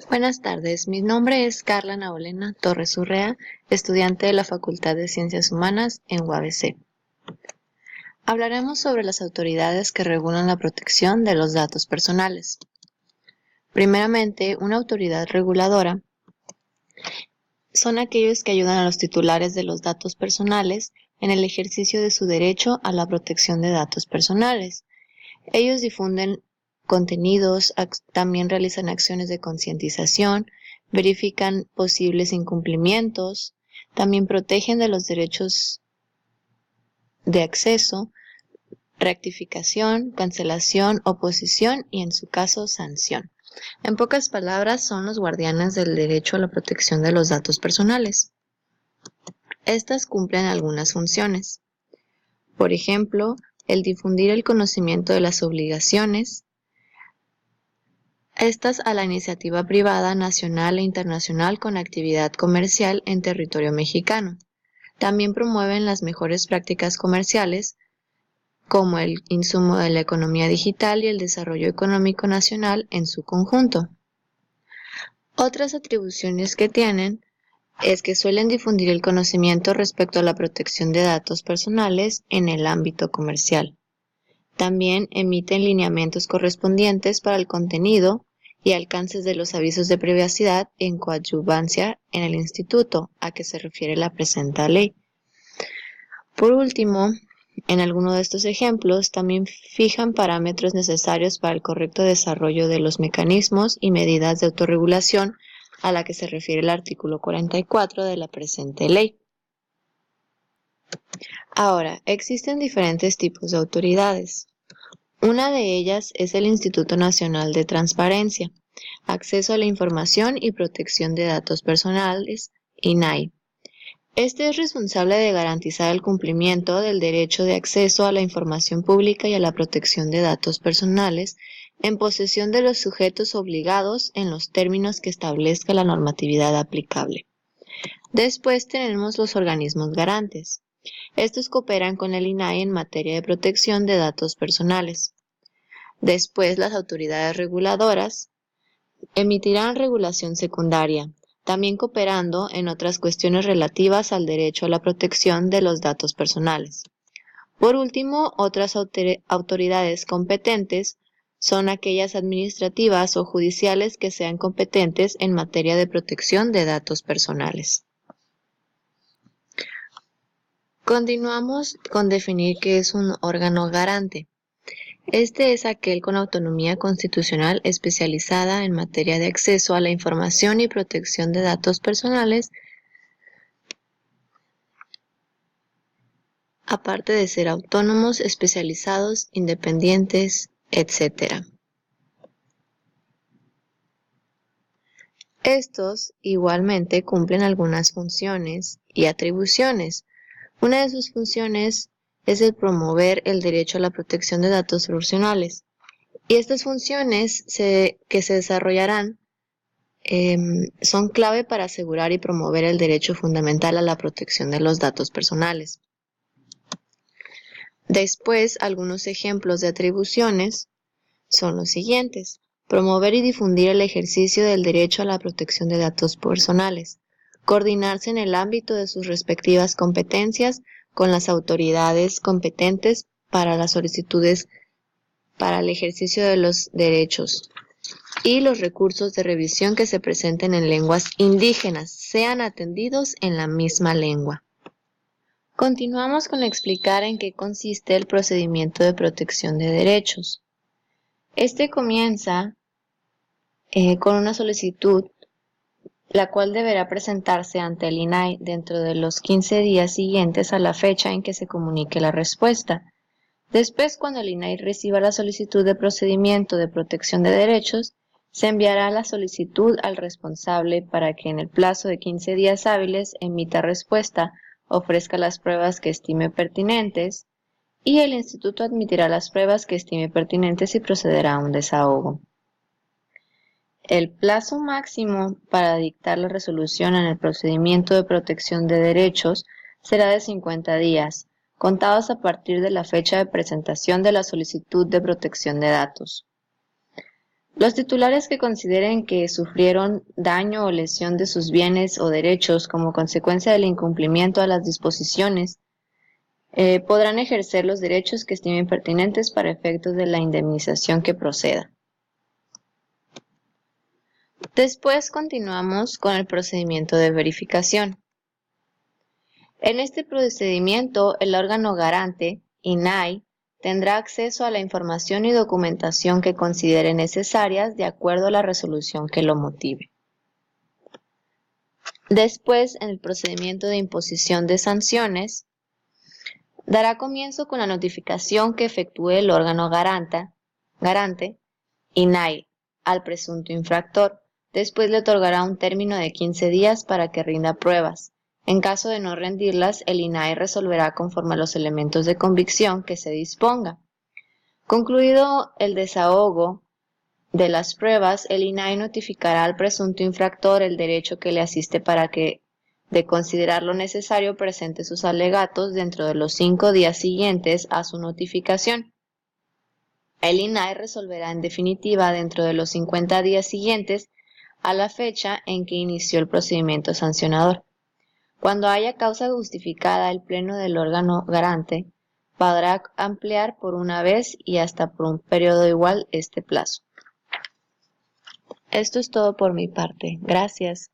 Buenas tardes, mi nombre es Carla Naolena Torres Urrea, estudiante de la Facultad de Ciencias Humanas en UABC. Hablaremos sobre las autoridades que regulan la protección de los datos personales. Primeramente, una autoridad reguladora son aquellos que ayudan a los titulares de los datos personales en el ejercicio de su derecho a la protección de datos personales. Ellos difunden contenidos, también realizan acciones de concientización, verifican posibles incumplimientos, también protegen de los derechos de acceso, rectificación, cancelación, oposición y en su caso sanción. En pocas palabras, son los guardianes del derecho a la protección de los datos personales. Estas cumplen algunas funciones. Por ejemplo, el difundir el conocimiento de las obligaciones, estas a la iniciativa privada nacional e internacional con actividad comercial en territorio mexicano. También promueven las mejores prácticas comerciales, como el insumo de la economía digital y el desarrollo económico nacional en su conjunto. Otras atribuciones que tienen es que suelen difundir el conocimiento respecto a la protección de datos personales en el ámbito comercial. También emiten lineamientos correspondientes para el contenido y alcances de los avisos de privacidad en coadyuvancia en el instituto, a que se refiere la presente ley. Por último, en alguno de estos ejemplos, también fijan parámetros necesarios para el correcto desarrollo de los mecanismos y medidas de autorregulación a la que se refiere el artículo 44 de la presente ley. Ahora, existen diferentes tipos de autoridades. Una de ellas es el Instituto Nacional de Transparencia, Acceso a la Información y Protección de Datos Personales, INAI. Este es responsable de garantizar el cumplimiento del derecho de acceso a la información pública y a la protección de datos personales en posesión de los sujetos obligados en los términos que establezca la normatividad aplicable. Después tenemos los organismos garantes. Estos cooperan con el INAI en materia de protección de datos personales. Después, las autoridades reguladoras emitirán regulación secundaria, también cooperando en otras cuestiones relativas al derecho a la protección de los datos personales. Por último, otras autoridades competentes son aquellas administrativas o judiciales que sean competentes en materia de protección de datos personales. Continuamos con definir qué es un órgano garante. Este es aquel con autonomía constitucional especializada en materia de acceso a la información y protección de datos personales, aparte de ser autónomos, especializados, independientes, etc. Estos igualmente cumplen algunas funciones y atribuciones. Una de sus funciones es el promover el derecho a la protección de datos personales. Y estas funciones que se desarrollarán son clave para asegurar y promover el derecho fundamental a la protección de los datos personales. Después, algunos ejemplos de atribuciones son los siguientes: promover y difundir el ejercicio del derecho a la protección de datos personales, coordinarse en el ámbito de sus respectivas competencias con las autoridades competentes para las solicitudes para el ejercicio de los derechos y los recursos de revisión que se presenten en lenguas indígenas sean atendidos en la misma lengua. Continuamos con explicar en qué consiste el procedimiento de protección de derechos. Este comienza con una solicitud, la cual deberá presentarse ante el INAI dentro de los 15 días siguientes a la fecha en que se comunique la respuesta. Después, cuando el INAI reciba la solicitud de procedimiento de protección de derechos, se enviará la solicitud al responsable para que en el plazo de 15 días hábiles emita respuesta, ofrezca las pruebas que estime pertinentes y el instituto admitirá las pruebas que estime pertinentes y procederá a un desahogo. El plazo máximo para dictar la resolución en el procedimiento de protección de derechos será de 50 días, contados a partir de la fecha de presentación de la solicitud de protección de datos. Los titulares que consideren que sufrieron daño o lesión de sus bienes o derechos como consecuencia del incumplimiento a las disposiciones podrán ejercer los derechos que estimen pertinentes para efectos de la indemnización que proceda. Después continuamos con el procedimiento de verificación. En este procedimiento, el órgano garante, INAI, tendrá acceso a la información y documentación que considere necesarias de acuerdo a la resolución que lo motive. Después, en el procedimiento de imposición de sanciones, dará comienzo con la notificación que efectúe el órgano garante, INAI, al presunto infractor. Después le otorgará un término de 15 días para que rinda pruebas. En caso de no rendirlas, el INAI resolverá conforme a los elementos de convicción que se disponga. Concluido el desahogo de las pruebas, el INAI notificará al presunto infractor el derecho que le asiste para que, de considerar lo necesario, presente sus alegatos dentro de los 5 días siguientes a su notificación. El INAI resolverá en definitiva dentro de los 50 días siguientes a la fecha en que inició el procedimiento sancionador. Cuando haya causa justificada, el Pleno del órgano garante podrá ampliar por una vez y hasta por un periodo igual este plazo. Esto es todo por mi parte. Gracias.